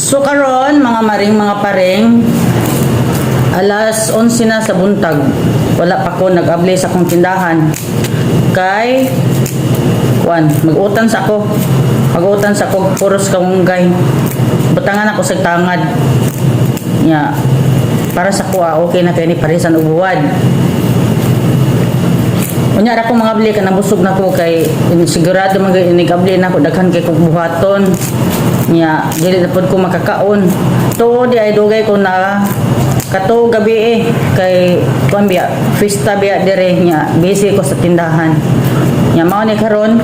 So karon mga maring mga pareng, alas 11 na sa buntag. Wala pa ko nag-abli sa akong tindahan. Kay mag-utan sa ako. Mag-utan sa ako puros kamunggay. Butangan ako sa tangad. Nya para sa kuha okay na kay ni parisan og buwad. Unya ra ko mga abli ka nabusog na ko kay sigurado mag-abli na ko daghan kay kog buhaton. Nya dili na pud ko makakaon. Tuod di ay dugay ko na kato gabi kay kuan biya fiesta biya dire nya busy ko sa tindahan. Nya mao ni karon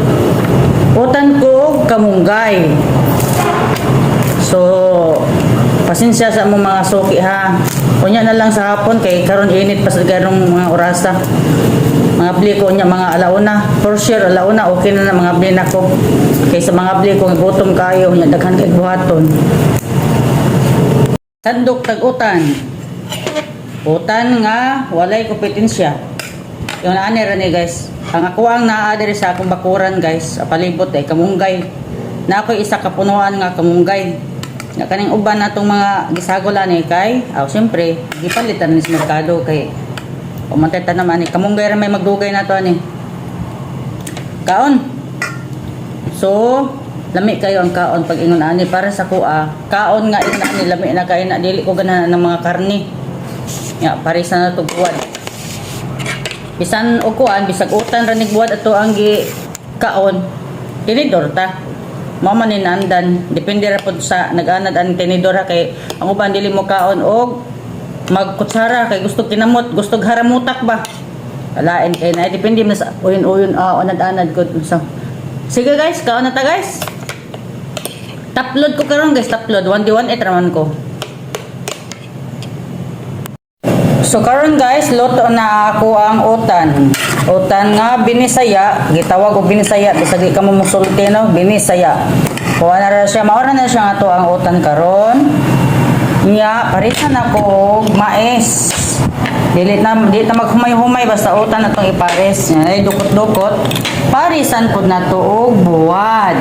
utan ko kamunggay. So pasensya sa mo mga suki ha. Unya na lang sa hapon kay karon init pa sa garong mga orasa. Mga abli ko nya mga alauna. For sure alauna okay na mga abli nako. Kay sa mga abli ko gutom kayo nya daghan kay buhaton. Tandok tag-utan. Utan nga walay kompetensya. Yung ani ra ni guys. Ang ako ang naa diri sa akong bakuran guys, palibot ay kamunggay. Na ako isa ka punuan nga kamunggay. Na kaning uban natong mga gisagolan ni kay, siyempre gipalitan ni sa merkado kay umateta naman ni kamunggay ra may magdugay nato ani. Kaon. So, lami kayo ang kaon pag ingon ani para sa kuha. Kaon nga ina ni lami na kay na dili ko ganahan ng mga karne. Ya, parisa na to buwad. Bisan og kuan bisag utan ra ni buwad ato ang gi kaon. Tinidor ta. Mao man ni nandan, depende ra pud sa nag-anad ang tinidor ha kay ang uban dili mo kaon og magkutsara kay gusto kinamot, gusto haramutak ba. Alain kay na depende man sa uyon-uyon anad-anad gud so. Sige guys, kaon na ta guys. Taplod ko karon guys, taplod 1D1 raman ko. So karon guys, luto na ako ang utan. Utan nga binisaya, gitawag og binisaya bisag di ka mo musulti no, binisaya. Kuha na ra siya, maura na siya ato ang utan karon. Nya parisan ako og mais. Dili na maghumay-humay basta utan atong ipares. Nya ay dukot-dukot. Parisan pud nato og buwad.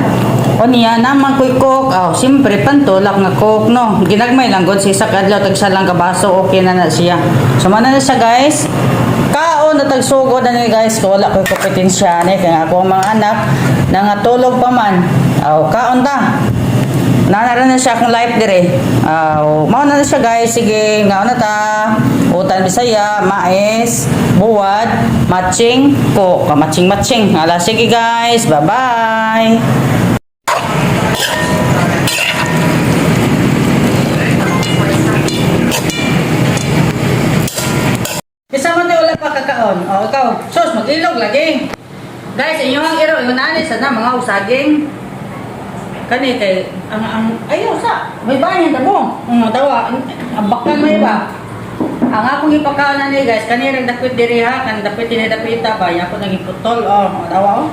O niya naman ko'y cook. Siyempre pantulak nga cook no. Ginagmay lang gud sa kadlaw tag sa lang kabaso okay na na siya. So man na siya guys. Kaon na tagsugod na ni guys kung wala ko'y kompetensya ni kay ako mga anak nangatulog pa man. Kaon ta. Nanara na siya akong life dire. Mao na siya guys. Sige, ngaon na ta. Utan Bisaya, mais, buwad, matching, cook. Matching. Ala, sige guys. Bye-bye. Bisa mo tayo wala pa kakaon. Ikaw. Sos, mag-ilog lagi. Guys, inyong iro, iunani sana mga usaging. Kani kay ayaw sa may bayan tabo. Tawa, ang bakal may ba. Ang akong ipakaon na ni guys, kani ring dapit diri ha, kan dapit ni dapita ba, ya ko nang iputol tawa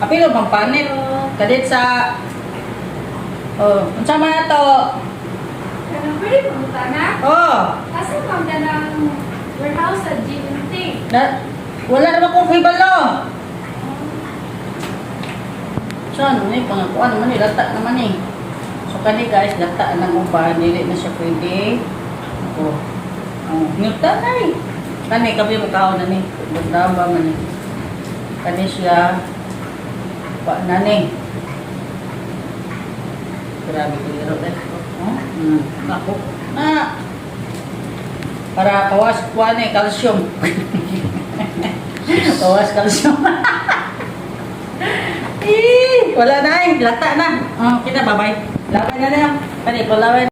apilo bang panel kadit sa unsa man to? Kanang pwede pumunta na? Asa man ka ng warehouse sa GMT? Wala naman kong kibalo. So ano ni pangakuan naman ni lata naman ni. So kani guys, lata nang uban, dili na siya pwede. Ngita na eh. Kani kabi mo kaon na ni. Daba man ni. Kani siya pa na ni. Grabe ko iro eh. Ako. Para kawas kuan eh, calcium. Kawas calcium. Wala na eh. Lata na. Kita bye-bye. Lawan na na. Kani, palawan.